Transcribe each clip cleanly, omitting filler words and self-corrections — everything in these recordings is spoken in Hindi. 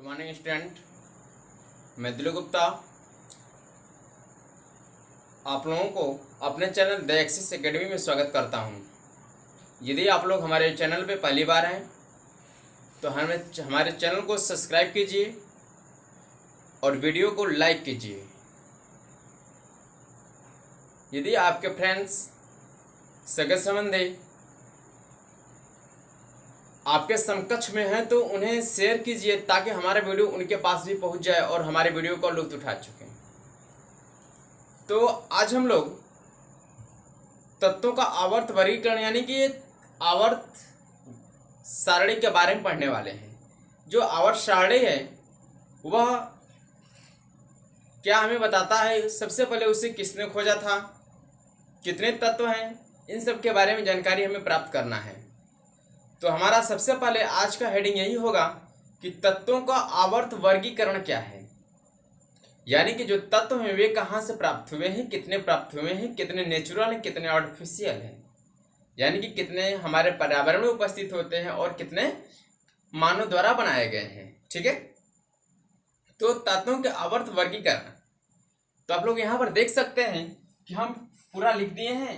गुड मॉर्निंग स्टूडेंट, मैं दिलु गुप्ता आप लोगों को अपने चैनल द एक्सिस एकेडमी में स्वागत करता हूं। यदि आप लोग हमारे चैनल पे पहली बार हैं तो हमारे चैनल को सब्सक्राइब कीजिए और वीडियो को लाइक कीजिए। यदि आपके फ्रेंड्स, सगे संबंधी आपके समकक्ष में हैं तो उन्हें शेयर कीजिए ताकि हमारा वीडियो उनके पास भी पहुंच जाए और हमारे वीडियो का लुत्फ उठा सकें। तो आज हम लोग तत्वों का आवर्त वर्गीकरण यानी कि आवर्त सारणी के बारे में पढ़ने वाले हैं। जो आवर्त सारणी है वह क्या हमें बताता है, सबसे पहले उसे किसने खोजा था, कितने तत्व हैं, इन सब के बारे में जानकारी हमें प्राप्त करना है। तो हमारा सबसे पहले आज का हेडिंग यही होगा कि तत्वों का आवर्त वर्गीकरण क्या है, यानी कि जो तत्व हैं वे कहाँ से प्राप्त हुए हैं, कितने प्राप्त हुए हैं, कितने नेचुरल हैं, कितने आर्टिफिशियल हैं, यानी कि कितने हमारे पर्यावरण में उपस्थित होते हैं और कितने मानव द्वारा बनाए गए हैं। ठीक है, तो तत्वों के आवर्त वर्गीकरण तो आप लोग यहाँ पर देख सकते हैं कि हम पूरा लिख दिए हैं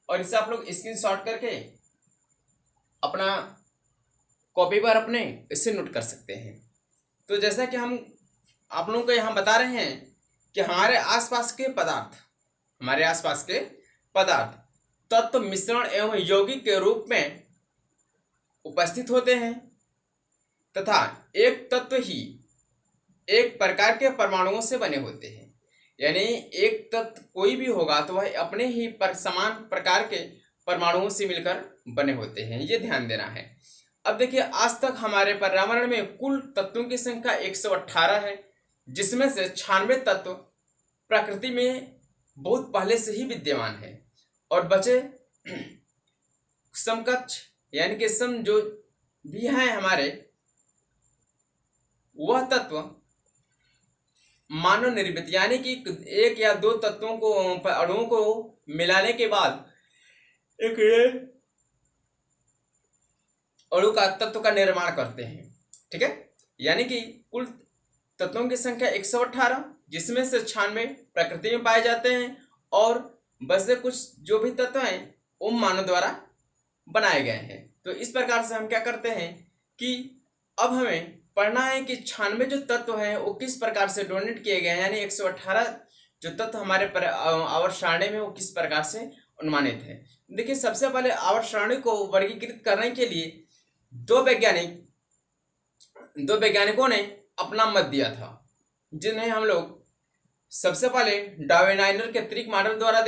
और इसे आप लोग स्क्रीनशॉट करके अपना कॉपी पर अपने इससे नोट कर सकते हैं। तो जैसा कि हम आप लोगों को यहाँ बता रहे हैं कि हमारे आसपास के पदार्थ तत्व मिश्रण एवं यौगिक के रूप में उपस्थित होते हैं तथा एक तत्व ही एक प्रकार के परमाणुओं से बने होते हैं। यानी एक तत्व कोई भी होगा तो वह अपने ही समान प्रकार के परमाणुओं से मिलकर बने होते हैं, ये ध्यान देना है। अब देखिए, आज तक हमारे पर्यावरण में कुल तत्वों की संख्या 118 है, जिसमें से 96 तत्व प्रकृति में बहुत पहले से ही विद्यमान है और बचे समकक्ष यानी कि सम जो भी हैं हमारे, वह तत्व मानव निर्मित यानी कि एक या दो तत्वों को अणुओं को मिलाने के बाद एक अणु का तत्व का निर्माण करते हैं। ठीक है, यानी कि कुल तत्वों की संख्या 118, जिसमें से 96 प्रकृति में पाए जाते हैं और बचे कुछ जो भी तत्व हैं वो मानव द्वारा बनाए गए हैं। तो इस प्रकार से हम क्या करते हैं कि अब हमें पढ़ना है कि 96 जो तत्व हैं वो किस प्रकार से डोनेट किए गए हैं, यानी 118 जो तत्व हमारे आवर्त सारणी में वो किस प्रकार से अनुमानित है। देखिए, सबसे पहले आवर्त सारणी को वर्गीकृत करने के लिए दो वैज्ञानिकों ने अपना मत दिया था, जिन्हें हम लोग सबसे पहले डार्विनाइनर के ट्रिक मॉडल द्वारा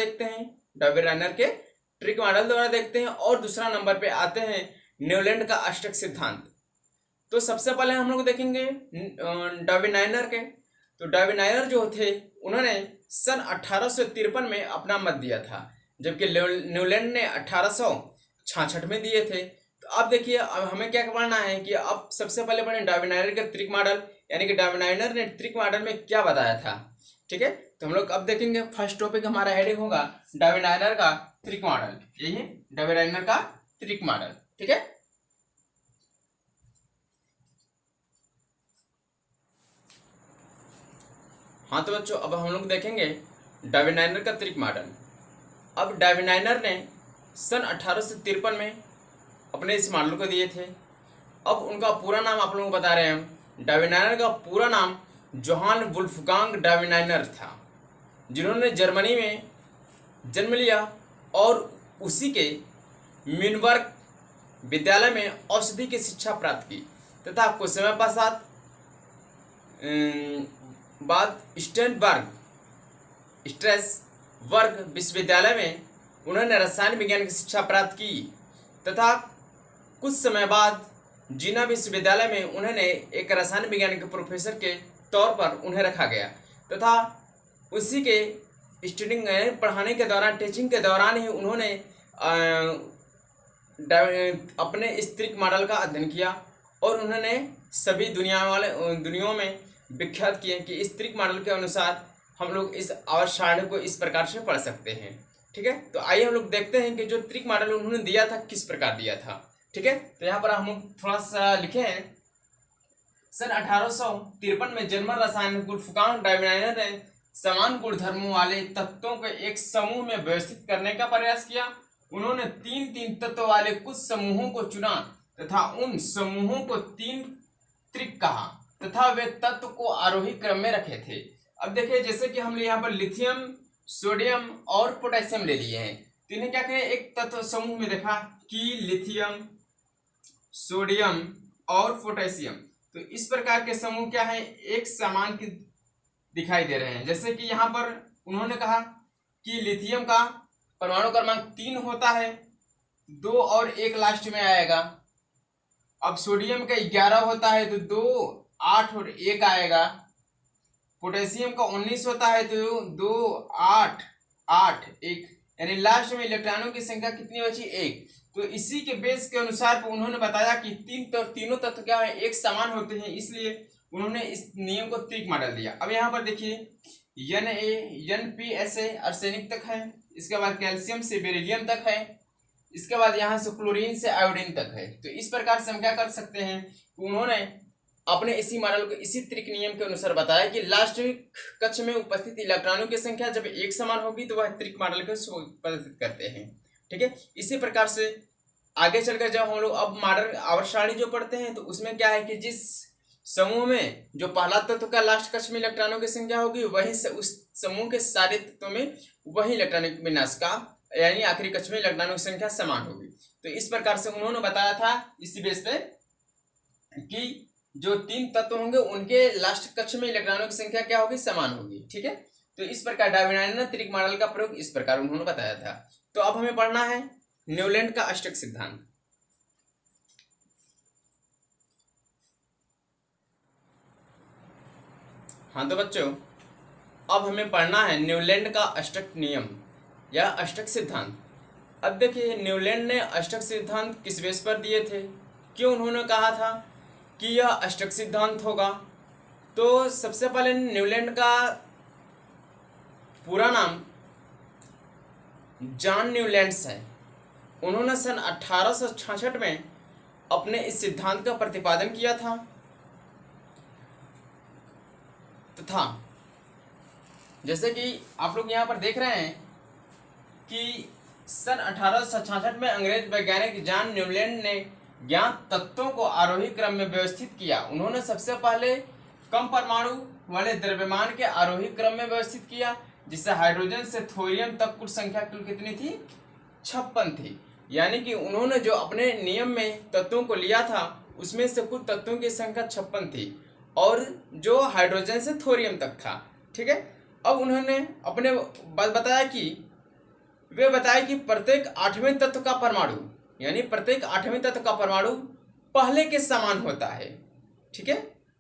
देखते हैं और दूसरा नंबर पे आते हैं न्यूलैंड का अष्टक सिद्धांत। तो सबसे पहले हम लोग देखेंगे डार्विनाइनर के। तो डार्विनाइनर जो थे उन्होंने सन 1853 में अपना मत दिया था, जबकि न्यूलैंड ने 1866 में दिए थे। तो अब देखिए, अब हमें क्या पढ़ना है कि अब सबसे पहले पढ़ें डार्विनाइनर का ट्रिक मॉडल, यानी कि डार्विनाइनर ने ट्रिक मॉडल में क्या बताया था। ठीक है, तो हम लोग अब देखेंगे फर्स्ट टॉपिक हमारा हेडिंग होगा डार्विनाइनर का ट्रिक मॉडल। यही है डार्विनाइनर का ट्रिक मॉडल। ठीक है, हाँ तो बच्चों, अब हम लोग देखेंगे डार्विनाइनर का ट्रिक मॉडल। अब डार्विनाइनर ने सन 1853 में अपने इस मॉडल को दिए थे। अब उनका पूरा नाम आप लोगों को बता रहे हैं हम। डार्विनाइनर का पूरा नाम जोहान वुल्फगांग डार्विनाइनर था, जिन्होंने जर्मनी में जन्म लिया और उसी के म्यूनबर्ग विद्यालय में औषधि की शिक्षा प्राप्त की तथा कुछ समय बाद स्ट्रेसबर्ग विश्वविद्यालय में उन्होंने रसायन विज्ञान की शिक्षा प्राप्त की तथा कुछ समय बाद जीना विश्वविद्यालय में उन्होंने एक रसायन विज्ञान के प्रोफेसर के तौर पर उन्हें रखा गया तथा उसी के पढ़ाने के दौरान, टीचिंग के दौरान ही उन्होंने अपने इस ट्रिक मॉडल का अध्ययन किया और उन्होंने सभी दुनियाओं में विख्यात किए कि इस ट्रिक मॉडल के अनुसार हम लोग इस आवर्त सारणी को इस प्रकार से पढ़ सकते हैं। ठीक है, तो आइए हम लोग देखते हैं कि जो ट्रिक मॉडल उन्होंने दिया था किस प्रकार दिया था। ठीक है, तो यहाँ पर हम थोड़ा सा लिखे हैं सन 1853 में जर्मन रसायन वुल्फगांग डायविनाइनर ने समान गुणधर्मों वाले तत्वों को एक समूह में व्यवस्थित करने का प्रयास किया। उन्होंने तीन तत्व वाले कुछ समूहों को चुना तथा उन समूहों को 3 त्रिक कहा तथा वे तत्व को आरोही क्रम में रखे थे। अब देखिए, जैसे कि हमने यहाँ पर लिथियम, सोडियम और पोटेशियम ले लिए हैं, तो इन्हें क्या करें, एक तत्व समूह में देखा कि लिथियम, सोडियम और पोटेशियम, तो इस प्रकार के समूह क्या है, एक समान की दिखाई दे रहे हैं। जैसे कि यहाँ पर उन्होंने कहा कि लिथियम का परमाणु क्रमांक 3 होता है, 2 और 1 लास्ट में आएगा। अब सोडियम का 11 होता है तो 2, 8 और 1 आएगा। पोटेशियम का 19 होता है तो 2, 8, 8, 1, यानी लास्ट में इलेक्ट्रॉनों की संख्या कितनी बची, 1। तो इसी के बेस के अनुसार उन्होंने बताया कि तीनों तत्व क्या है, एक समान होते हैं, इसलिए उन्होंने इस नियम को त्रिक मॉडल दिया। अब यहाँ पर देखिए NaNPSA आर्सेनिक तक है, इसके बाद कैल्शियम से बेरिलियम तक है, इसके बाद यहाँ से क्लोरीन से आयोडीन तक है। तो इस प्रकार से हम क्या कर सकते हैं, उन्होंने अपने इसी मॉडल को इसी त्रिक नियम के अनुसार बताया कि लास्ट कक्ष में उपस्थित इलेक्ट्रॉनों की संख्या जब एक समान होगी तो वह त्रिक मॉडल को प्रदर्शित करते हैं। ठीक है, इसी प्रकार से आगे चलकर जब हम लोग अब मॉडल आवर्त सारणी जो पढ़ते हैं तो उसमें क्या है कि जिस समूह में जो पहला तत्व का लास्ट कक्ष में इलेक्ट्रॉनों की संख्या होगी वहीं से उस समूह के सारे तत्वों में वही इलेक्ट्रॉनिक विन्यास का यानी आखिरी कक्ष में इलेक्ट्रॉनों की संख्या समान होगी। तो इस प्रकार से उन्होंने बताया था इसी बेस पे कि जो 3 तत्व होंगे उनके लास्ट कक्ष में इलेक्ट्रॉनों की संख्या क्या होगी, समान होगी। ठीक है, तो इस प्रकार डायविनाइनर त्रिक मॉडल का प्रयोग इस प्रकार उन्होंने बताया था। तो अब हमें पढ़ना है न्यूलैंड का अष्टक सिद्धांत। हाँ तो बच्चों, अब हमें पढ़ना है न्यूलैंड का अष्टक नियम या अष्टक सिद्धांत। अब देखिए, न्यूलैंड ने अष्टक सिद्धांत किस बेस पर दिए थे, क्यों उन्होंने कहा था कि यह अष्टक सिद्धांत होगा। तो सबसे पहले न्यूलैंड का पूरा नाम जॉन न्यूलैंड्स है। उन्होंने सन 1866 में अपने इस सिद्धांत का प्रतिपादन किया था तथा जैसे कि आप लोग यहाँ पर देख रहे हैं कि सन 1866 में अंग्रेज वैज्ञानिक जॉन न्यूलैंड ने ज्ञात तत्वों को आरोही क्रम में व्यवस्थित किया। उन्होंने सबसे पहले कम परमाणु वाले द्रव्यमान के आरोही क्रम में व्यवस्थित किया, जिससे हाइड्रोजन से थोरियम तक कुल संख्या कुल कितनी थी, 56 थी। यानी कि उन्होंने जो अपने नियम में तत्वों को लिया था उसमें से कुल तत्वों की संख्या 56 थी और जो हाइड्रोजन से थोरियम तक था। ठीक है, अब उन्होंने अपने बताया कि प्रत्येक 8वें तत्व का परमाणु यानी प्रत्येक 8वें तत्व का परमाणु पहले के समान होता है। ठीक है,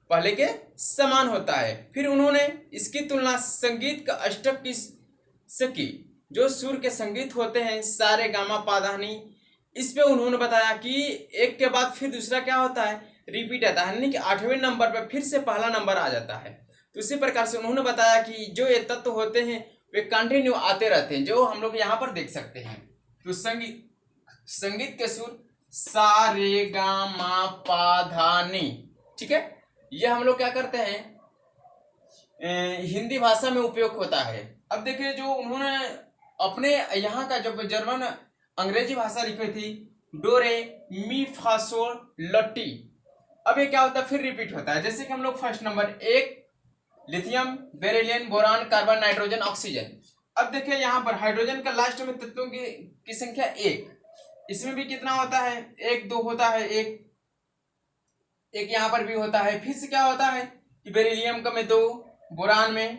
पहले के समान होता है। फिर उन्होंने इसकी तुलना संगीत का अष्टक की से की, जो सुर के संगीत होते हैं सा रे गा मा पा धा नी। इस पे उन्होंने बताया कि एक के बाद फिर दूसरा क्या होता है, रिपीट आता है, यानी कि 8वें नंबर पर फिर से पहला नंबर आ जाता है। तो इसी प्रकार से उन्होंने बताया कि जो ये तत्व होते हैं वे कंटिन्यू आते रहते हैं, जो हम लोग यहाँ पर देख सकते हैं। तो संगीत के सुर सा रे गा मा पा धा नी। ठीक है, ये हम लोग क्या करते हैं, हिंदी भाषा में उपयोग होता है। अब देखिए, जो उन्होंने अपने यहाँ का जब जर्मन अंग्रेजी भाषा लिखी थी डो रे मी फा सोल लटी, अब ये क्या होता है, फिर रिपीट होता है। जैसे कि हम लोग first number 1 lithium, beryllium, boron, carbon, nitrogen, oxygen. अब देखिए यहाँ पर हाइड्रोजन का लास्ट में तत्वों की संख्या 1, इसमें भी कितना होता है, 1, 2 होता है, एक यहाँ पर भी होता है। फिर से क्या होता है कि बेरिलियम का में 2, बोरान में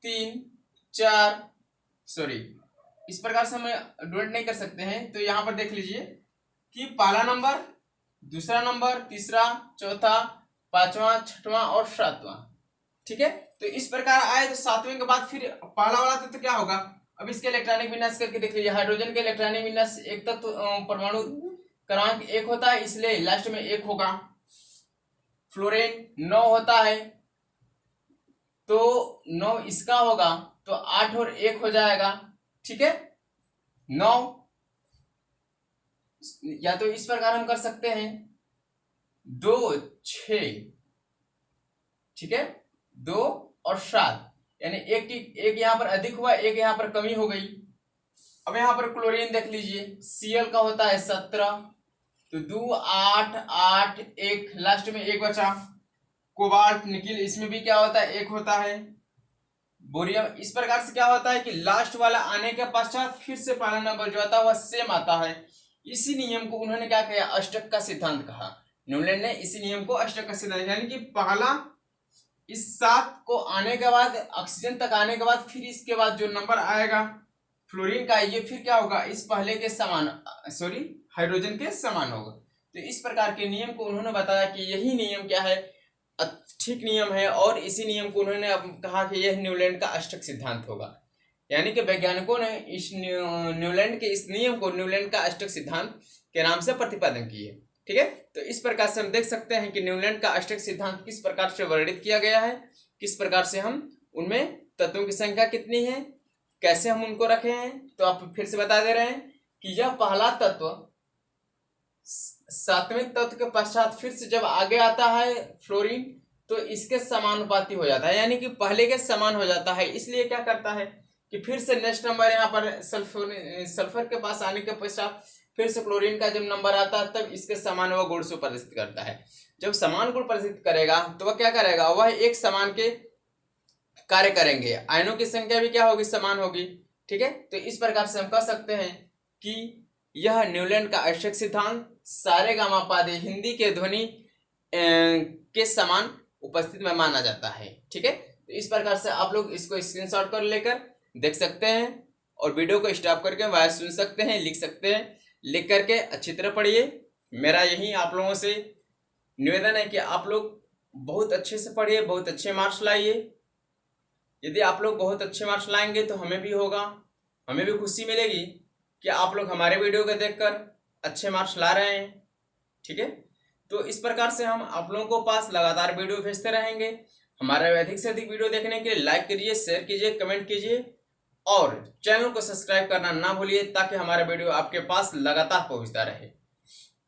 3, 4, सॉरी इस प्रकार से हम डोनेट नहीं कर सकते हैं। तो यहाँ पर देख लीजिए कि पहला नंबर, दूसरा नंबर, तीसरा, चौथा, 5वां, 6वां और 7वां। ठीक है, तो इस प्रकार आए तो 7वें के बाद फिर पहला वाला तत्व क्या होगा। अब इसके इलेक्ट्रॉनिक विन्यास करके देख लीजिए। हाइड्रोजन के इलेक्ट्रॉनिक विन्यास एक तत्व परमाणु क्रमांक 1 होता है, इसलिए लास्ट में 1 होगा। फ्लोरीन 9 होता है तो 9 इसका होगा, तो 8 और 1 हो जाएगा। ठीक है, 9 या तो इस प्रकार हम कर सकते हैं 2 6, ठीक है, 2 और 7, यानी एक यहाँ पर अधिक हुआ, एक यहाँ पर कमी हो गई। अब यहाँ पर क्लोरीन देख लीजिए, Cl का होता है 17, तो 2 8 8 1, लास्ट में 1 बचा। कोबाल्ट निकिल, इसमें भी क्या होता है, 1 होता है। बोरियम, इस प्रकार से क्या होता है कि लास्ट वाला आने के पश्चात फिर से पहला नंबर जो आता है वह सेम आता है। इसी नियम को उन्होंने क्या कहा, अष्टक का सिद्धांत कहा। न्यूलैंड ने इसी नियम को अष्टक का सिद्धांत, यानी कि पहला इस 7 को आने के बाद, ऑक्सीजन तक आने के बाद, फिर इसके बाद जो नंबर आएगा फ्लोरीन का, ये फिर क्या होगा, इस पहले के समान, सॉरी हाइड्रोजन के समान होगा। तो इस प्रकार के नियम को उन्होंने बताया कि यही नियम क्या है, ठीक नियम है, और इसी नियम को उन्होंने अब कहा कि यह न्यूलैंड का अष्टक सिद्धांत होगा। यानी कि वैज्ञानिकों ने इस न्यूलैंड के इस नियम को न्यूलैंड का अष्टक सिद्धांत के नाम से प्रतिपादन किए। ठीक है, तो इस प्रकार से हम देख सकते हैं कि न्यूलैंड का अष्टक सिद्धांत किस प्रकार से वर्णित किया गया है, किस प्रकार से हम उनमें तत्वों की संख्या कितनी है, कैसे हम उनको रखे हैं। तो आप फिर से बता दे रहे हैं कि यह पहला तत्व 7वें तत्व के पश्चात फिर से जब आगे आता है फ्लोरीन, तो इसके समानुपाती हो जाता है, यानी कि पहले के समान हो जाता है। इसलिए क्या करता है कि फिर से नेक्स्ट नंबर यहाँ पर सल्फर के पास आने के पश्चात फिर से क्लोरीन का जब नंबर आता है तब इसके समान वह गुण से प्रदर्शित करता है। जब समान गुण प्रदर्शित करेगा तो वह क्या करेगा, वह एक समान के कार्य करेंगे, आयनों की संख्या भी क्या होगी, समान होगी। ठीक है, तो इस प्रकार से हम कह सकते हैं कि यह न्यूलैंड का अष्टक सिद्धांत सारे गामा पादे हिंदी के ध्वनि के समान उपस्थिति में माना जाता है। ठीक है, तो इस प्रकार से आप लोग इसको स्क्रीनशॉट कर लेकर देख सकते हैं और वीडियो को स्टॉप करके वह सुन सकते हैं, लिख सकते हैं, लिख करके अच्छी तरह पढ़िए। मेरा यही आप लोगों से निवेदन है कि आप लोग बहुत अच्छे से पढ़िए, बहुत अच्छे मार्क्स लाइए। यदि आप लोग बहुत अच्छे मार्क्स लाएंगे तो हमें भी होगा, हमें भी खुशी मिलेगी कि आप लोग हमारे वीडियो को देखकर अच्छे मार्क्स ला रहे हैं। ठीक है, तो इस प्रकार से हम आप लोगों को पास लगातार वीडियो भेजते रहेंगे। हमारे अधिक से अधिक वीडियो देखने के लिए लाइक कीजिए, शेयर कीजिए, कमेंट कीजिए और चैनल को सब्सक्राइब करना ना भूलिए ताकि हमारा वीडियो आपके पास लगातार पहुंचता रहे।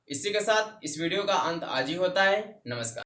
इसी के साथ इस वीडियो का अंत आज ही होता है। नमस्कार।